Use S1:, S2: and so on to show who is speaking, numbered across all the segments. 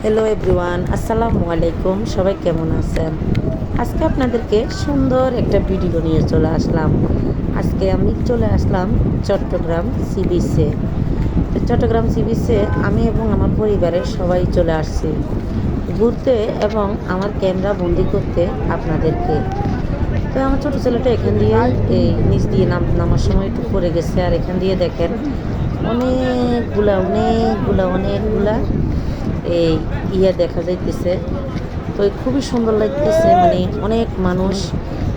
S1: Hello everyone, আসসালামু আলাইকুম। সবাই কেমন আছেন? আজকে আপনাদেরকে সুন্দর একটা ভিডিও নিয়ে চলে আসলাম। আজকে আমি চলে আসলাম চট্টগ্রাম সি বিচে। তো চট্টগ্রাম সি বিচে আমি এবং আমার পরিবারের সবাই চলে আসছি ঘুরতে এবং আমার ক্যামেরা বন্দি করতে আপনাদেরকে। তো আমার ছোটো ছেলেটা এখান দিয়ে এই নিচ দিয়ে নামার সময় একটু পড়ে গেছে। আর এখান দিয়ে দেখেন অনেকগুলা এই দেখা যাইতেছে। তো খুবই সুন্দর লাগতেছে, মানে অনেক মানুষ।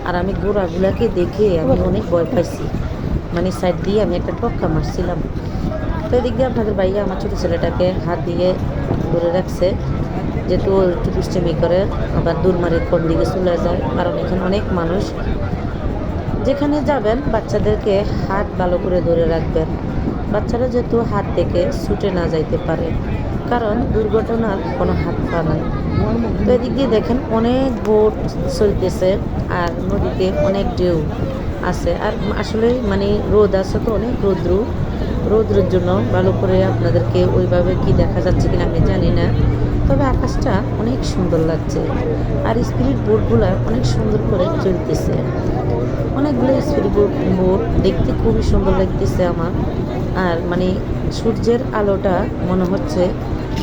S1: আর আমি ঘোড়াগুলাকে দেখে আমি অনেক ভয় পাইছি, মানে সাইড দিয়ে আমি একটা টক্কা মারছিলাম। তো এদিক দিয়ে আপনাদের ভাইয়া আমার ছোটো ছেলেটাকে হাত দিয়ে ধরে রাখছে, যেহেতু ও একটু দুষ্টামি করে আবার দূর মারে কোন দিকে চলে যায়, কারণ এখানে অনেক মানুষ। যেখানে যাবেন বাচ্চাদেরকে হাত ভালো করে ধরে রাখবেন, বাচ্চারা যেহেতু হাত থেকে ছুটে না যাইতে পারে, কারণ দুর্ঘটনার কোনো হাত পা নাই। তো এদিক দিয়ে দেখেন অনেক বোট চলতেছে আর নদীতে অনেক ঢেউ আছে। আর আসলে মানে রোদ আছে, তো অনেক রোদ্রের জন্য ভালো করে আপনাদেরকে ওইভাবে কি দেখা যাচ্ছে কিনা আমি জানি না, তবে আকাশটা অনেক সুন্দর লাগছে। আর স্পিরিট বোটগুলো অনেক সুন্দর করে চলতেছে, অনেকগুলো স্পিরিট বোট দেখতে খুবই সুন্দর লাগতেছে আমার। আর মানে সূর্যের আলোটা মনে হচ্ছে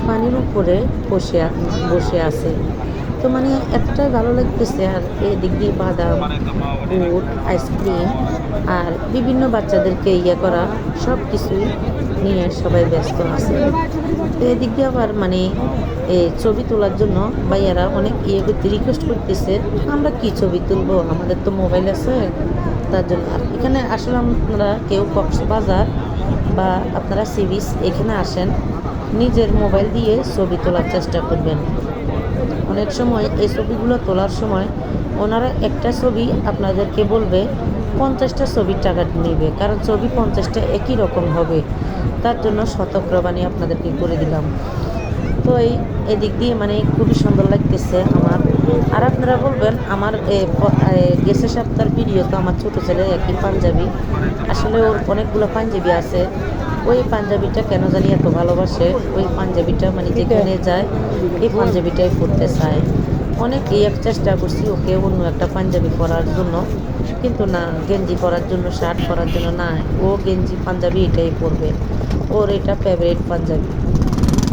S1: পানির উপরে বসে আছে। তো মানে এতটাই ভালো লাগতেছে। আর এদিক দিয়ে বাদাম, বুট, আইসক্রিম আর বিভিন্ন বাচ্চাদেরকে করা সব কিছুই নিয়ে সবাই ব্যস্ত আছে। তো এদিক দিয়ে আবার মানে এই ছবি তোলার জন্য ভাইয়ারা অনেক করতে রিকোয়েস্ট করতেছে, আমরা কি ছবি তুলবো, আমাদের তো মোবাইল আছে। তার জন্য আর এখানে আসলে আপনারা কেউ কক্সবাজার বা আপনারা সি বিচ এখানে আসেন, নিজের মোবাইল দিয়ে ছবি তোলার চেষ্টা করবেন। অনেক সময় এই ছবিগুলো তোলার সময় ওনারা একটা ছবি আপনাদেরকে বলবে 50টা ছবির টাকা নেবে, কারণ ছবি 50টা একই রকম হবে। তার জন্য সতর্কবাণী আপনাদেরকে করে দিলাম। তো এদিক দিয়ে মানে খুবই সুন্দর লাগতেছে আমার। আর আপনারা বলবেন আমার গেছে সপ্তাহের ভিডিও তো আমার ছোটো ছেলে একই পাঞ্জাবি, আসলে ওর অনেকগুলো পাঞ্জাবি আছে। ওই পাঞ্জাবিটা কেন জানি এত ভালোবাসে, ওই পাঞ্জাবিটা মানে যেখানে যায় এই পাঞ্জাবিটাই পরতে চায়। অনেক চেষ্টা করছি ওকে অন্য একটা পাঞ্জাবি পরার জন্য, কিন্তু না, গেঞ্জি পরার জন্য, শার্ট পরার জন্য না, ও গেঞ্জি পাঞ্জাবি এটাই পরবে, ওর এটা ফেভারিট পাঞ্জাবি।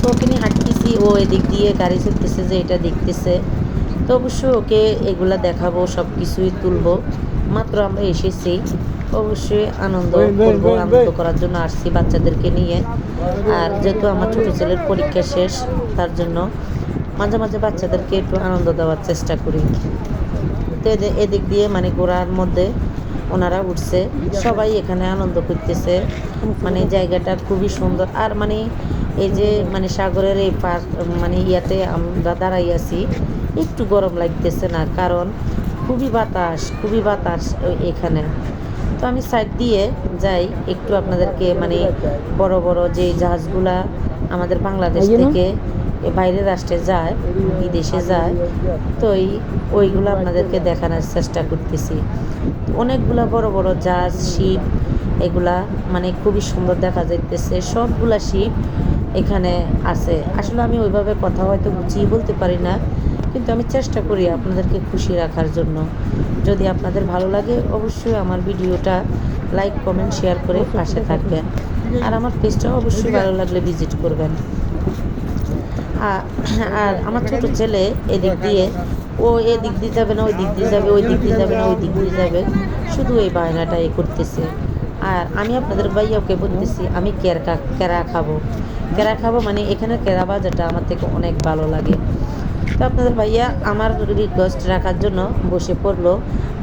S1: তো ওকে নিয়ে হাঁটতেছি, ও এদিক দিয়ে গাড়ি চলতেছে যে এটা দেখতেছে। তো অবশ্যই ওকে এগুলা দেখাবো, সব কিছুই তুলবো। মাত্র আমরা এসেছি, অবশ্যই আনন্দ করবো, আনন্দ করার জন্য আসছি বাচ্চাদেরকে নিয়ে। আর যেহেতু আমার ছোটো ছেলের পরীক্ষা শেষ, তার জন্য মাঝে মাঝে বাচ্চাদেরকে একটু আনন্দ দেওয়ার চেষ্টা করি। তো এদিক দিয়ে মানে ঘোড়ার মধ্যে ওনারা উঠছে, সবাই এখানে আনন্দ করতেছে। মানে জায়গাটা খুবই সুন্দর। আর মানে এই যে মানে সাগরের এই পার মানে আমরা দাঁড়াই আছি, একটু গরম লাগতেছে না, কারণ খুবই বাতাস এখানে। তো আমি সাইড দিয়ে যাই একটু আপনাদেরকে মানে বড় বড় যে জাহাজগুলা আমাদের বাংলাদেশ থেকে বাইরের রাষ্ট্রে যায়, বিদেশে যায়, তো ওইগুলো আপনাদেরকে দেখানোর চেষ্টা করতেছি। অনেকগুলা বড় বড় জাহাজ, শিপ, এগুলা মানে খুবই সুন্দর দেখা যাইতেছে। সবগুলা শিপ এখানে আছে। আসলে আমি ওইভাবে কথা হয়তো গুছিয়ে বলতে পারি না, কিন্তু আমি চেষ্টা করি আপনাদেরকে খুশি রাখার জন্য। যদি আপনাদের ভালো লাগে অবশ্যই আমার ভিডিওটা লাইক, কমেন্ট, শেয়ার করে পাশে থাকবেন। আর আমার পেজটাও অবশ্যই ভালো লাগলে ভিজিট করবেন। আর আমার ছোটো ছেলে এদিক দিয়ে এদিক দিয়ে যাবে না, ওই দিক দিয়ে যাবে, ওই দিক দিয়ে যাবে না, ওই দিক দিয়ে যাবে, শুধু এই বায়নাটা করতেছে। আর আমি আপনাদের ভাইয়াকে বলতেছি আমি কেরা খাবো, মানে এখানে কেরা ভাজাটা আমার থেকে অনেক ভালো লাগে। তো আপনাদের ভাইয়া আমার রিকোয়েস্ট রাখার জন্য বসে পড়লো,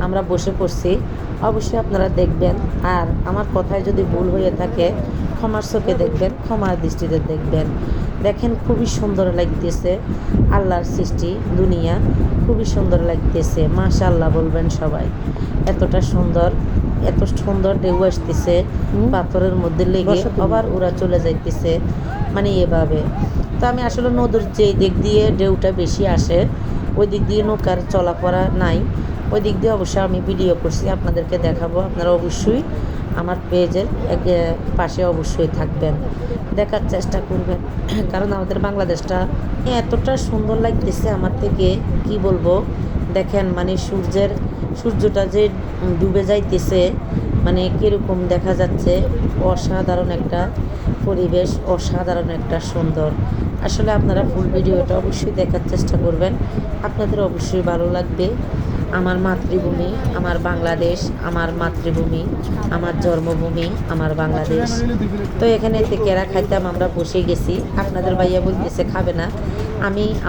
S1: আমরা বসে পড়ছি। অবশ্যই আপনারা দেখবেন, আর আমার কথায় যদি ভুল হয়ে থাকে ক্ষমার চোখে দেখবেন, ক্ষমার দৃষ্টিতে দেখবেন। দেখেন খুবই সুন্দর লাগতেছে, আল্লাহর সৃষ্টি দুনিয়া খুবই সুন্দর লাগতেছে, মাশাআল্লাহ বলবেন সবাই। এত সুন্দর ঢেউ আসতেছে, পাথরের মধ্যে লেগে আবার ওরা চলে যাইতেছে, মানে এভাবে। তো আমি আসলে নদীর যে দিক দিয়ে ঢেউটা বেশি আসে ওই দিক দিয়ে নৌকার চলাফেরা নাই, ওই দিক দিয়ে অবশ্যই আমি ভিডিও করছি, আপনাদেরকে দেখাবো। আপনারা অবশ্যই আমার পেজের পাশে অবশ্যই থাকবেন, দেখার চেষ্টা করবেন। কারণ আমাদের বাংলাদেশটা এতটা সুন্দর লাগতেছে আমার থেকে কি বলবো। দেখেন মানে সূর্যটা যে ডুবে যাইতেছে, মানে কীরকম দেখা যাচ্ছে, অসাধারণ একটা পরিবেশ, অসাধারণ একটা সুন্দর। আসলে আপনারা ফুল ভিডিওটা অবশ্যই দেখার চেষ্টা করবেন, আপনাদের অবশ্যই ভালো লাগবে। আমার মাতৃভূমি, আমার বাংলাদেশ, আমার মাতৃভূমি, আমার জন্মভূমি, আমার বাংলাদেশ। তো এখানে কেরা খাইতাম, আমরা বসে গেছি। আপনাদের ভাইয়া বলতেছে খাবে না,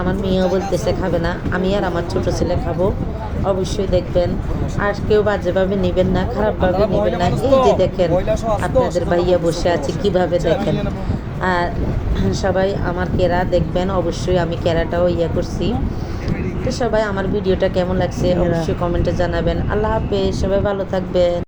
S1: আমার মেয়েও বলতেছে খাবে না, আমি আর আমার ছোট ছেলে খাবো। অবশ্যই দেখবেন, আর কেউ বাজেভাবে নেবেন না, খারাপভাবে নেবেন না। এই যে দেখেন আপনাদের ভাইয়া বসে আছে কিভাবে, দেখেন। আর সবাই আমার কেরা দেখবেন, অবশ্যই আমি কেরাটাও করছি। তো সবাই আমার ভিডিওটা কেমন লাগছে অবশ্যই কমেন্টে জানাবেন। আল্লাহ হাফেজ, সবাই ভালো থাকবেন।